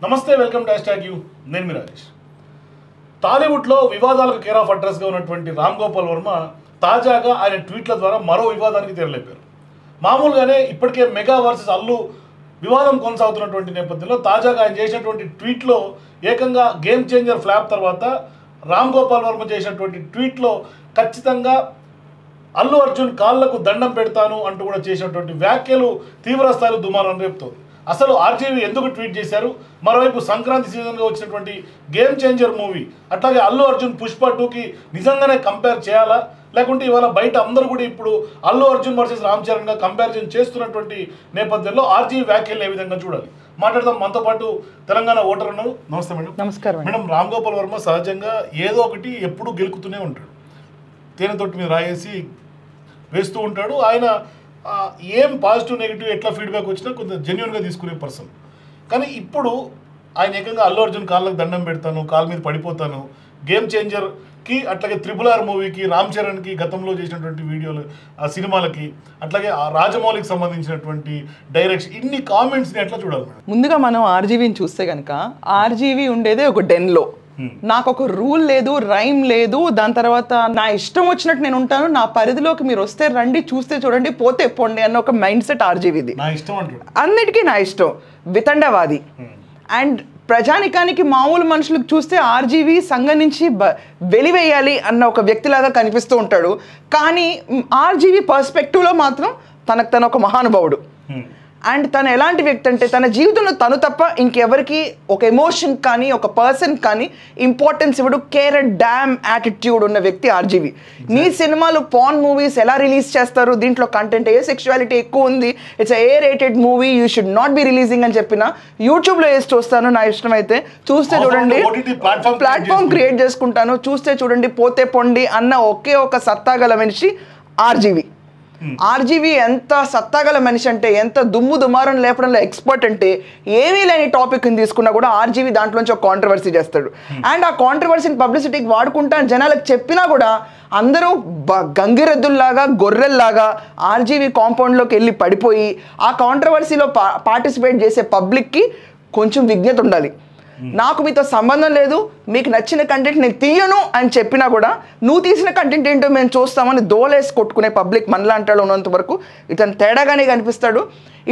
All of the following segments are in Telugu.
నమస్తే వెల్కమ్ టు #యూ నేను మీ రాజేష్. టాలీవుడ్లో వివాదాలకు కేర్ ఆఫ్ అడ్రస్గా ఉన్నటువంటి రామ్ గోపాల్ వర్మ తాజాగా ఆయన ట్వీట్ల ద్వారా మరో వివాదానికి తెరలేపారు. మామూలుగానే ఇప్పటికే మెగా వర్సెస్ అల్లు వివాదం కొనసాగుతున్నటువంటి నేపథ్యంలో తాజాగా ఆయన చేసినటువంటి ట్వీట్లో ఏకంగా గేమ్ చేంజర్ ఫ్లాప్ తర్వాత రామ్ గోపాల్ వర్మ చేసినటువంటి ట్వీట్లో ఖచ్చితంగా అల్లు అర్జున్ కాళ్లకు దండం పెడతాను అంటూ కూడా చేసినటువంటి వ్యాఖ్యలు తీవ్రస్థాయిలో దుమారం రేపుతోంది. అసలు ఆర్జీవి ఎందుకు ట్వీట్ చేశారు, మరోవైపు సంక్రాంతి సీజన్గా వచ్చినటువంటి గేమ్ చేంజర్ మూవీ అట్లాగే అల్లు అర్జున్ పుష్ప 2కి నిజంగానే కంపేర్ చేయాలా, లేకుంటే ఇవాళ బయట అందరూ కూడా ఇప్పుడు అల్లు అర్జున్ వర్సెస్ రామ్ చరణ్గా కంపారిజన్ చేస్తున్నటువంటి నేపథ్యంలో ఆర్జీవి వ్యాఖ్యలు ఏ విధంగా చూడాలి మాట్లాడదాం. మనతో పాటు తెలంగాణ ఓటర్ ఉన్నారు. నమస్తే మేడం. నమస్కారం మేడం. రామ్ గోపాల్ వర్మ సహజంగా ఏదో ఒకటి ఎప్పుడూ గెలుకుతూనే ఉంటాడు, తేనె తొట్టు మీద రాయేసి వేస్తూ ఉంటాడు. ఆయన ఏం పాజిటివ్ నెగిటివ్ ఎట్లా ఫీడ్బ్యాక్ వచ్చినా కొంచెం జెన్యున్గా తీసుకునే పర్సన్. కానీ ఇప్పుడు ఆయన ఏకంగా అల్లు అర్జున్ కాళ్ళకు దండం పెడతాను, కాళ్ళ మీద పడిపోతాను, గేమ్ చేంజర్కి అట్లాగే RRR మూవీకి రామ్ చరణ్కి గతంలో చేసినటువంటి వీడియోలు ఆ సినిమాలకి అట్లాగే ఆ రాజమౌళికి సంబంధించినటువంటి డైరెక్షన్ ఇన్ని కామెంట్స్ని ఎట్లా చూడాలి మేడం? ముందుగా మనం ఆర్జీవీని చూస్తే కనుక ఆర్జీవీ ఉండేదే ఒక డెన్లో. నాకు ఒక రూల్ లేదు, రైమ్ లేదు. దాని తర్వాత నా ఇష్టం వచ్చినట్టు నేను ఉంటాను, నా పరిధిలోకి మీరు వస్తే రండి, చూస్తే చూడండి, పోతే పోండి అన్న ఒక మైండ్ సెట్ ఆర్జీవీది. అన్నిటికీ నా ఇష్టం, వితండవాది. అండ్ ప్రజానికానికి మామూలు మనుషులకు చూస్తే ఆర్జీవీ సంఘం నుంచి వెలివేయాలి అన్న ఒక వ్యక్తిలాగా కనిపిస్తూ ఉంటాడు. కానీ ఆర్జీవీ పర్స్పెక్టివ్లో మాత్రం తనకు తన ఒక మహానుభావుడు. అండ్ తను ఎలాంటి వ్యక్తి అంటే తన జీవితంలో తను తప్ప ఇంకెవరికి ఒక ఎమోషన్ కానీ ఒక పర్సన్ కానీ ఇంపార్టెన్స్ ఇవ్వడు. కేర్ అండ్ డామ్ యాటిట్యూడ్ ఉన్న వ్యక్తి ఆర్జీవీ. నీ సినిమాలు పాన్ మూవీస్ ఎలా రిలీజ్ చేస్తారు, దీంట్లో కంటెంట్ ఏ సెక్షువాలిటీ ఎక్కువ ఉంది, it's A rated movie, you should not be releasing అని చెప్పిన యూట్యూబ్లో వేసి చూస్తాను, నా ఇష్టం అయితే చూస్తే చూడండి, ప్లాట్ఫామ్ క్రియేట్ చేసుకుంటాను, చూస్తే చూడండి, పోతే పొండి అన్న ఒకే ఒక సత్తాగల మనిషి ఆర్జీవీ. ఆర్జీవీ ఎంత సత్తాగల మనిషి అంటే, ఎంత దుమ్ము దుమారం లేపడంలో ఎక్స్పర్ట్ అంటే, ఏమీ లేని టాపిక్ని తీసుకున్నా కూడా ఆర్జీవీ దాంట్లోంచి ఒక కాంట్రవర్సీ చేస్తాడు. అండ్ ఆ కాంట్రవర్సీని పబ్లిసిటీకి వాడుకుంటా జనాలకు చెప్పినా కూడా అందరూ గంగిరెద్దుల్లాగా గొర్రెల్లాగా ఆర్జీవీ కాంపౌండ్లోకి వెళ్ళి పడిపోయి ఆ కాంట్రవర్సీలో పార్టిసిపేట్ చేసే పబ్లిక్కి కొంచెం విజ్ఞత ఉండాలి. నాకు మీతో సంబంధం లేదు, మీకు నచ్చిన కంటెంట్ నేను తీయను అని చెప్పినా కూడా నువ్వు తీసిన కంటెంట్ ఏంటో మేము చూస్తామని దోలేసి కొట్టుకునే పబ్లిక్ మనలాంటి ఉన్నంత వరకు ఇతను తేడాగానే కనిపిస్తాడు.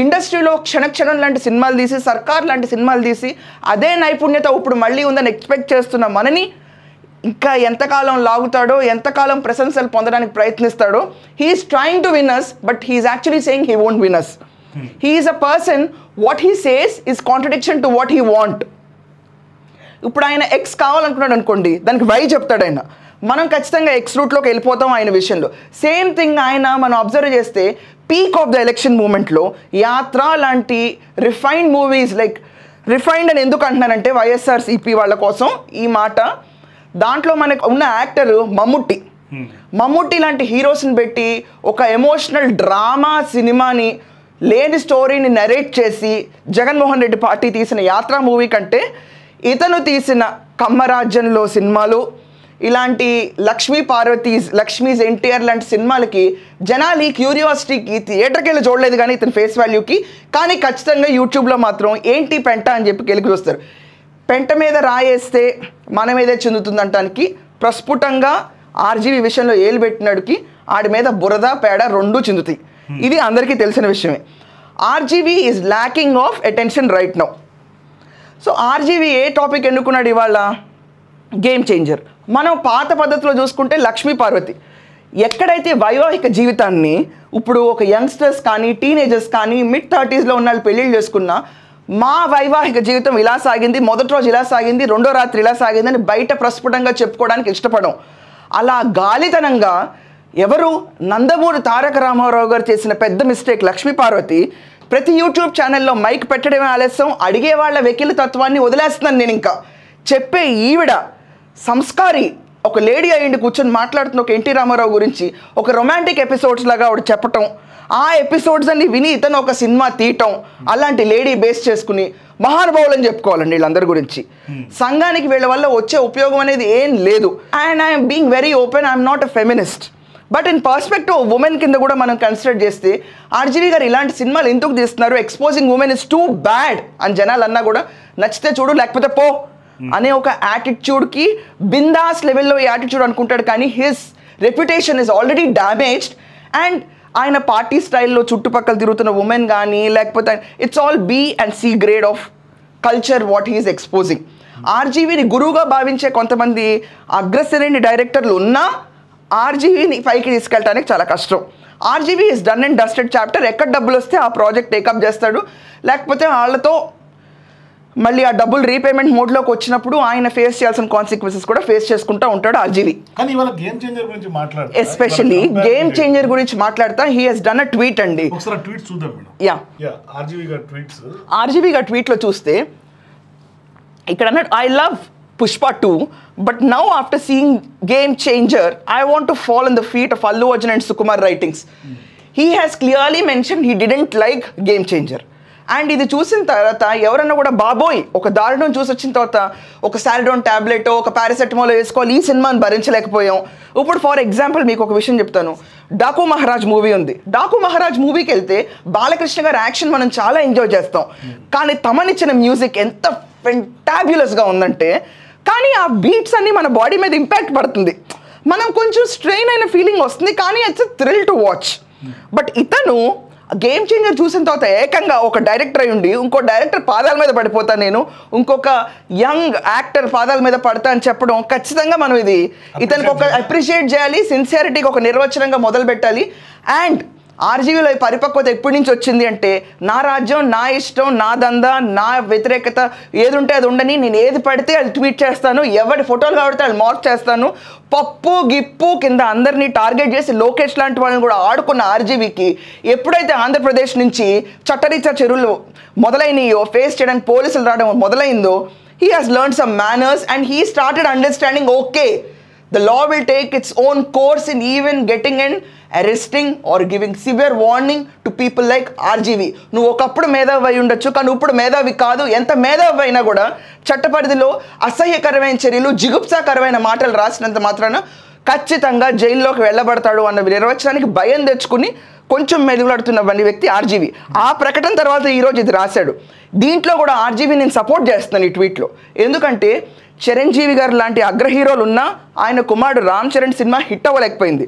ఇండస్ట్రీలో క్షణక్షణం లాంటి సినిమాలు తీసి, సర్కార్ లాంటి సినిమాలు తీసి అదే నైపుణ్యత ఇప్పుడు మళ్ళీ ఉందని ఎక్స్పెక్ట్ చేస్తున్న మనని ఇంకా ఎంతకాలం లాగుతాడో, ఎంతకాలం ప్రశంసలు పొందడానికి ప్రయత్నిస్తాడో. He's trying to win us, but he's actually saying he won't win us. He's a person, what he says is contradiction to what he want. ఇప్పుడు ఆయన X కావాలనుకున్నాడు అనుకోండి, దానికి Y చెప్తాడు ఆయన. మనం ఖచ్చితంగా X రూట్లోకి వెళ్ళిపోతాం ఆయన విషయంలో. సేమ్ థింగ్ ఆయన మనం అబ్జర్వ్ చేస్తే పీక్ ఆఫ్ ద ఎలక్షన్ మూమెంట్లో యాత్ర లాంటి రిఫైన్డ్ మూవీస్, లైక్ రిఫైన్డ్ అని ఎందుకు అంటున్నానంటే వైఎస్ఆర్సీపీ వాళ్ళ కోసం ఈ మాట, దాంట్లో మనకు ఉన్న యాక్టర్ మమ్ముట్టి లాంటి హీరోస్ని పెట్టి ఒక ఎమోషనల్ డ్రామా సినిమాని, లేని స్టోరీని నరేట్ చేసి జగన్మోహన్ రెడ్డి పార్టీ తీసిన యాత్ర మూవీ కంటే ఇతను తీసిన కమ్మరాజ్యంలో సినిమాలు, ఇలాంటి లక్ష్మీస్ ఎన్టీఆర్ లాంటి సినిమాలకి జనాలు క్యూరియాసిటీకి థియేటర్కి వెళ్ళి చూడలేదు కానీ ఇతని ఫేస్ వాల్యూకి. కానీ ఖచ్చితంగా యూట్యూబ్లో మాత్రం ఏంటి పెంట అని చెప్పి కెలికి వస్తారు. పెంట మీద రాయేస్తే మన మీదే చెందుతుందంటానికి ప్రస్ఫుటంగా ఆర్జీవీ విషయంలో ఏలు పెట్టినాడుకి ఆడి మీద బురద పేడ రెండూ చెందుతాయి. ఇది అందరికీ తెలిసిన విషయమే. RGV is lacking of attention right now. So RGV A topic ఎన్నుకున్నాడు ఇవాళ? Game changer. మనం పాత పద్ధతిలో చూసుకుంటే లక్ష్మీ పార్వతి. ఎక్కడైతే వైవాహిక జీవితాన్ని ఇప్పుడు ఒక యంగ్స్టర్స్ కానీ టీనేజర్స్ కానీ mid-30s ఉన్న వాళ్ళు పెళ్ళిళ్ళు చేసుకున్నా, మా వైవాహిక జీవితం ఇలా సాగింది, మొదటి రోజు ఇలా సాగింది, రెండో రాత్రి ఇలా సాగిందని బయట ప్రస్ఫుటంగా చెప్పుకోవడానికి ఇష్టపడం. అలా గాలితనంగా ఎవరు నందమూరి తారక రామారావు గారు చేసిన పెద్ద మిస్టేక్ లక్ష్మీ పార్వతి. ప్రతి యూట్యూబ్ ఛానల్లో మైక్ పెట్టడమే ఆలస్యం, అడిగే వాళ్ళ వెకిలి తత్వాన్ని వదిలేస్తున్నాను నేను. ఇంకా చెప్పే ఈవిడ సంస్కారి, ఒక లేడీ అయ్యిండి కూర్చొని మాట్లాడుతున్న ఒక ఎన్టీ రామారావు గురించి ఒక రొమాంటిక్ ఎపిసోడ్స్ లాగా ఆవిడ చెప్పటం, ఆ ఎపిసోడ్స్ అన్ని విని ఇతను ఒక సినిమా తీయటం, అలాంటి లేడీ బేస్ చేసుకుని మహానుభావులని చెప్పుకోవాలండి వీళ్ళందరి గురించి. సంఘానికి వీళ్ళ వల్ల వచ్చే ఉపయోగం అనేది ఏం లేదు. And I'm being very open, I'm not a feminist. But in perspective women కింద కూడా మనం కన్సిడర్ చేస్తే ఆర్జీవీ గారు ఇలాంటి సినిమాలు ఎందుకు తీస్తున్నారు, exposing women is too bad అని జనాలు అన్నా కూడా నచ్చితే చూడు లేకపోతే పో అనే ఒక యాటిట్యూడ్కి బిందాస్ లెవెల్లో ఈ యాటిట్యూడ్ అనుకుంటాడు. కానీ his reputation is already damaged. And ఆయన పార్టీ స్టైల్లో చుట్టుపక్కల తిరుగుతున్న ఉమెన్ కానీ లేకపోతే it's all B and C grade of culture what he's exposing. ఆర్జీవీని గురువుగా భావించే కొంతమంది అగ్రశ్రేణి డైరెక్టర్లు ఉన్నా ఆర్జీవీని పైకి తీసుకెళ్ళడానికి చాలా కష్టం. RGV is done and dusted chapter. ఎక్కడ డబ్బులు వస్తే ఆ ప్రాజెక్ట్ టేకప్ చేస్తాడు, లేకపోతే వాళ్ళతో మళ్ళీ ఆ డబ్బులు రీపేమెంట్ మోడ్లోకి వచ్చినప్పుడు ఆయన ఫేస్ చేయాల్సిన కాన్సిక్వెన్సెస్ కూడా ఫేస్ చేసుకుంటూ ఉంటాడు ఆర్జీవీ. కానీ ఇవాళ గేమ్ చేంజర్ గురించి మాట్లాడతా, ఎస్పెషల్లీ గేమ్ చేంజర్ గురించి మాట్లాడతా he has done a tweet అండి. ఒకసారి ట్వీట్ చూద్దాం మేడం. యా ఆర్జీవీ గారి ట్వీట్లో చూస్తే ఇక్కడ అన్నట్టు I love Pushpa 2, but now after seeing Game Changer, I want to fall in the feet of Allu Arjun and Sukumar writings. He has clearly mentioned he didn't like Game Changer. And ఇది చూసిన తర్వాత ఎవరన్నా కూడా బాబోయ్ ఒక దారుణం చూసి వచ్చిన తర్వాత ఒక సారిడోన్ ట్యాబ్లెట్ ఒక పారాసెటమాల్ వేసుకోవాలి, ఈ సినిమాని భరించలేకపోయాం. ఇప్పుడు ఫర్ ఎగ్జాంపుల్ మీకు ఒక విషయం చెప్తాను. డాకు మహారాజ్ మూవీ ఉంది. డాకు మహారాజ్ మూవీకి వెళ్తే బాలకృష్ణ గారి యాక్షన్ మనం చాలా ఎంజాయ్ చేస్తాం, కానీ తమనిచ్చిన మ్యూజిక్ ఎంత ఫెంటాబ్యులస్గా ఉందంటే కానీ ఆ బీట్స్ అన్ని మన బాడీ మీద ఇంపాక్ట్ పడుతుంది, మనం కొంచెం స్ట్రెయిన్ అయిన ఫీలింగ్ వస్తుంది, కానీ it's thrill to watch. But ఇతను గేమ్ చేంజర్ చూసిన తర్వాత ఏకంగా ఒక డైరెక్టర్ అయి ఉండి ఇంకో డైరెక్టర్ పాదాల మీద పడిపోతా, నేను ఇంకొక యంగ్ యాక్టర్ పాదాల మీద పడతా అని చెప్పడం ఖచ్చితంగా మనం ఇది ఇతనికి ఒక అప్రిషియేట్ చేయాలి, సిన్సియారిటీకి ఒక నిర్వచనంగా మొదలు పెట్టాలి. అండ్ ఆర్జీవీలో ఈ పరిపక్వత ఎప్పటి నుంచి వచ్చింది అంటే నా రాజ్యం, నా ఇష్టం, నా దందా, నా వ్యతిరేకత ఏది ఉంటే అది ఉండని, నేను ఏది పడితే అది ట్వీట్ చేస్తాను, ఎవరి ఫోటోలు కాబట్టి అది మార్క్ చేస్తాను, పప్పు గిప్పు కింద అందరినీ టార్గెట్ చేసి లోకేష్ లాంటి వాళ్ళని కూడా ఆడుకున్న ఆర్జీవీకి ఎప్పుడైతే ఆంధ్రప్రదేశ్ నుంచి చట్టరీత్యా చెరువులు మొదలైనయో ఫేస్ చేయడానికి పోలీసులు రావడం మొదలైందో he has learned some manners and he started understanding okay the law will take its own course in even getting in arresting or giving severe warning to people like RGV. నువ్వు ఒకప్పుడు మేధావి అయి ఉండొచ్చు, కానీ ఇప్పుడు మేధావి కాదు. ఎంత మేధావి అయినా కూడా చట్టపరిధిలో అసహ్యకరమైన చర్యలు, జిగుప్సాకరమైన మాటలు రాసినంత మాత్రాన ఖచ్చితంగా జైల్లోకి వెళ్ళబడతాడు అన్న నిర్వచనానికి భయం తెచ్చుకుని కొంచెం మెరుగులాడుతున్న వ్యక్తి ఆర్జీవీ. ఆ ప్రకటన తర్వాత ఈరోజు ఇది రాశాడు. దీంట్లో కూడా ఆర్జీవీ నేను సపోర్ట్ చేస్తున్నాను ఈ ట్వీట్లో. ఎందుకంటే చిరంజీవి గారు లాంటి అగ్ర హీరోలు ఉన్నా ఆయన కుమారుడు రామ్ చరణ్ సినిమా హిట్ అవ్వలేకపోయింది.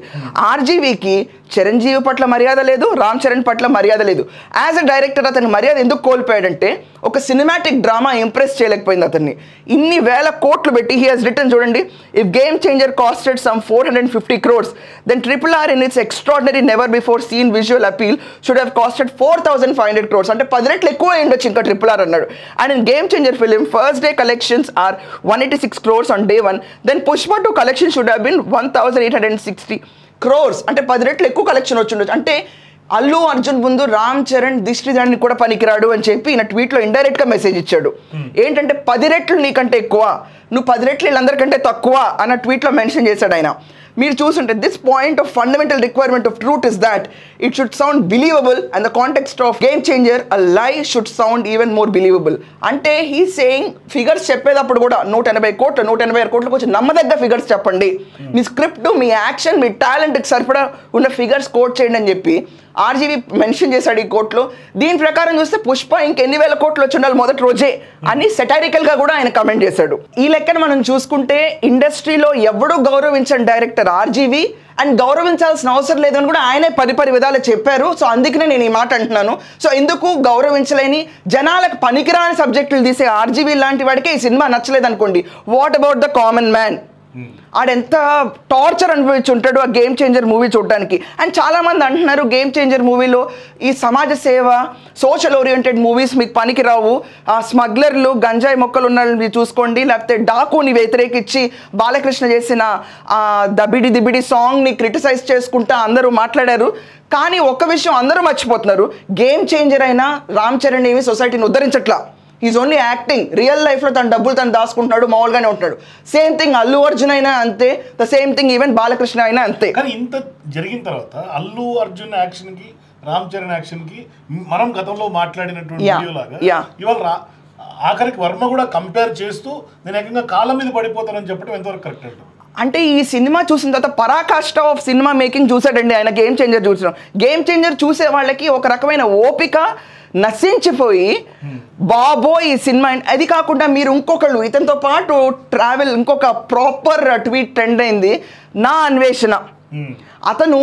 ఆర్జీవీకి చిరంజీవి పట్ల మర్యాద లేదు, రామ్ చరణ్ పట్ల మర్యాద లేదు. యాజ్ అ డైరెక్టర్ అతని మర్యాద ఎందుకు కోల్పోయాడంటే ఒక సినిమాటిక్ డ్రామా ఇంప్రెస్ చేయలేకపోయింది అతన్ని. ఇన్ని వేల కోట్లు పెట్టి హీ హాజ్ రిటర్న్ చూడండి, if game changer costed some 450 crores, then RRR in its extraordinary never before seen visual appeal should have costed 4,500 crores. అంటే 10 రెట్లు ఎక్కువ అయ్యుండొచ్చు ఇంకా RRR అన్నాడు. And in game changer film first day collections are 186 crores on day 1, then Pushpa 2 collection should have been 1,860 crores. అంటే 10 రెట్లు ఎక్కువ కలెక్షన్ వచ్చి ఉండొచ్చు. అంటే అల్లు అర్జున్ ముందు రామ్ చరణ్ దిష్టి దాన్ని కూడా పనికిరాడు అని చెప్పి ఈయన ట్వీట్లో ఇండైరెక్ట్గా మెసేజ్ ఇచ్చాడు. ఏంటంటే 10 రెట్లు నీకంటే ఎక్కువ, నువ్వు 10 రెట్లు వీళ్ళందరికంటే తక్కువ అన్న ట్వీట్లో మెన్షన్ చేశాడు ఆయన. మీరు చూసుంటే this point of fundamental requirement of truth is that it should sound believable and the context of game changer a lie should sound even more believable. అంటే హీ సేయింగ్ ఫిగర్స్ చెప్పేటప్పుడు కూడా 180 కోట్లు 186 కోట్లకు వచ్చి నమ్మదగ్గ ఫిగర్స్ చెప్పండి, మీ స్క్రిప్ట్, మీ యాక్షన్, మీ టాలెంట్కి సరిపడా ఉన్న ఫిగర్స్ కోట్ చేయండి అని చెప్పి ఆర్జీవీ మెన్షన్ చేశాడు ఈ కోర్టులో. దీని ప్రకారం చూస్తే పుష్ప ఇంకెన్ని వేల కోట్లు వచ్చి ఉండాలి మొదటి రోజే అని సెటారికల్గా కూడా ఆయన కమెంట్ చేశాడు. ఈ లెక్కన మనం చూసుకుంటే ఇండస్ట్రీలో ఎవడూ గౌరవించని డైరెక్టర్ ఆర్జీవీ, అండ్ గౌరవించాల్సిన అవసరం లేదని కూడా ఆయనే పరి విధాలు చెప్పారు. సో అందుకనే నేను ఈ మాట అంటున్నాను. సో ఎందుకు గౌరవించలేని జనాలకు పనికిరాని సబ్జెక్టులు తీసే ఆర్జీవీ లాంటి వాడికి ఈ సినిమా నచ్చలేదు అనుకోండి, what about the common man? ఆడెంత టార్చర్ అనుభవించి ఉంటాడు ఆ గేమ్ చేంజర్ మూవీ చూడడానికి. అండ్ చాలామంది అంటున్నారు గేమ్ చేంజర్ మూవీలో ఈ సమాజ సేవ, సోషల్ ఓరియంటెడ్ మూవీస్ మీకు పనికిరావు, స్మగ్లర్లు, గంజాయి మొక్కలు ఉన్న చూసుకోండి, లేకపోతే డాకుని వ్యతిరేకించి బాలకృష్ణ చేసిన దబిడి దిబిడి సాంగ్ని క్రిటిసైజ్ చేసుకుంటా అందరూ మాట్లాడారు. కానీ ఒక్క విషయం అందరూ మర్చిపోతున్నారు, గేమ్ చేంజర్ అయినా రామ్ చరణ్ ఏమి సొసైటీని ఉద్ధరించట్లా. Is only acting. రియల్ లైఫ్లో తన డబ్బులు తను దాచుకుంటున్నాడు, మామూలుగానే ఉంటున్నాడు. సేమ్ థింగ్ అల్లు అర్జున్ అయినా అంతే, the same thing even Balakrishna అయినా అంతే. కానీ ఇంత జరిగిన తర్వాత అల్లు అర్జున్ యాక్షన్కి రామ్ చరణ్ యాక్షన్కి మనం గతంలో మాట్లాడినటువంటి వీడియో లాగా ఇవాళ ఆఖరికి వర్మ కూడా కంపేర్ చేస్తూ నేను ఏకంగా కాళ్ళ మీద పడిపోతానని చెప్పడం ఎంతవరకు కరెక్ట్ అంటారు? అంటే ఈ సినిమా చూసిన తర్వాత పరాకాష్ట ఆఫ్ సినిమా మేకింగ్ చూసాడండి ఆయన. గేమ్ చేంజర్ చూసాం. గేమ్ చేంజర్ చూసే వాళ్ళకి ఒక రకమైన ఓపిక నశించిపోయి బాబో ఈ సినిమా. అది కాకుండా మీరు ఇంకొకళ్ళు ఇతనితో పాటు ట్రావెల్ ఇంకొక ప్రాపర్ ట్వీట్ ట్రెండ్ అయింది, నా అన్వేషణ. అతను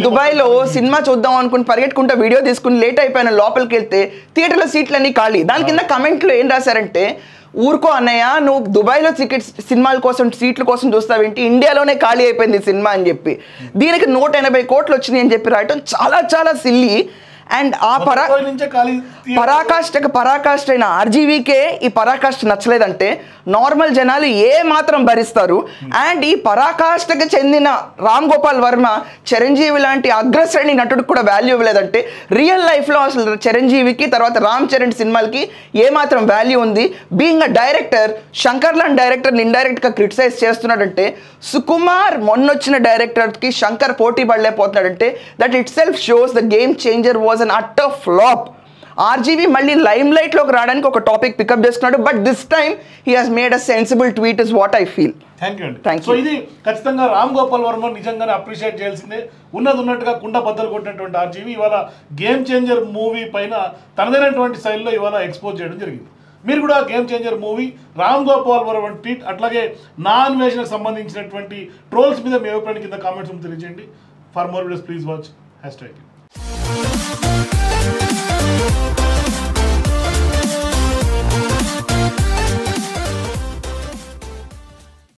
దుబాయ్లో సినిమా చూద్దాం అనుకుని పరిగెట్టుకుంటా వీడియో తీసుకుని లేట్ అయిపోయిన లోపలికి వెళ్తే థియేటర్లో సీట్లన్నీ ఖాళీ. దాని కింద కమెంట్లో ఏం రాశారంటే, ఊరుకో అన్నయ్య, నువ్వు దుబాయ్లో సినిమాల కోసం సీట్ల కోసం చూస్తావేంటి, ఇండియాలోనే ఖాళీ అయిపోయింది సినిమా అని చెప్పి. దీనికి 180 కోట్లు వచ్చినాయి అని చెప్పి రాయటం చాలా చాలా సిల్లీ. అండ్ ఆ పరాకాష్ట అయిన ఆర్జీవీకే ఈ పరాకాష్ట నచ్చలేదంటే నార్మల్ జనాలు ఏ మాత్రం భరిస్తారు? అండ్ ఈ పరాకాష్ఠకి చెందిన రామ్ గోపాల్ వర్మ చిరంజీవి లాంటి అగ్రశ్రేణి నటుడికి కూడా వాల్యూ ఇవ్వలేదంటే రియల్ లైఫ్లో అసలు చిరంజీవికి తర్వాత రామ్ చరణ్ సినిమాలకి ఏమాత్రం వాల్యూ ఉంది? బీయింగ్ అ డైరెక్టర్, శంకర్ లాంటి డైరెక్టర్ని ఇండైరెక్ట్గా క్రిటిసైజ్ చేస్తున్నాడంటే, సుకుమార్ మొన్నొచ్చిన డైరెక్టర్కి శంకర్ పోటీ పడలేకపోతున్నాడంటే that itself shows the game changer was an utter flop. RGV మళ్ళీ లైమ్ లైట్లోకి రావడానికి ఒక టాపిక్ పికప్ చేసుకున్నాడు, but this time he has made a sensible tweet is what I feel. Thank you అండి. సో ఇది ఖచ్చితంగా రామ్ గోపాల్ వర్మ నిజంగానే అప్రిషియేట్ చేయాల్సిందే. ఉన్నట్టుగా కుండ బద్దలు కొట్టినటువంటి ఆర్జీవీ ఇవాళ గేమ్ చేంజర్ మూవీ పైన తనదైనటువంటి శైలిలో ఇవాళ ఎక్స్పోజ్ చేయడం జరిగింది. మీరు కూడా game changer movie, Ram Gopal Varma tweet, అట్లాగే నా అన్వేషణకు సంబంధించినటువంటి ట్రోల్స్ మీద మీ అభిప్రాయాన్ని కింద కామెంట్స్ తెలియజేయండి. For more videos please watch #.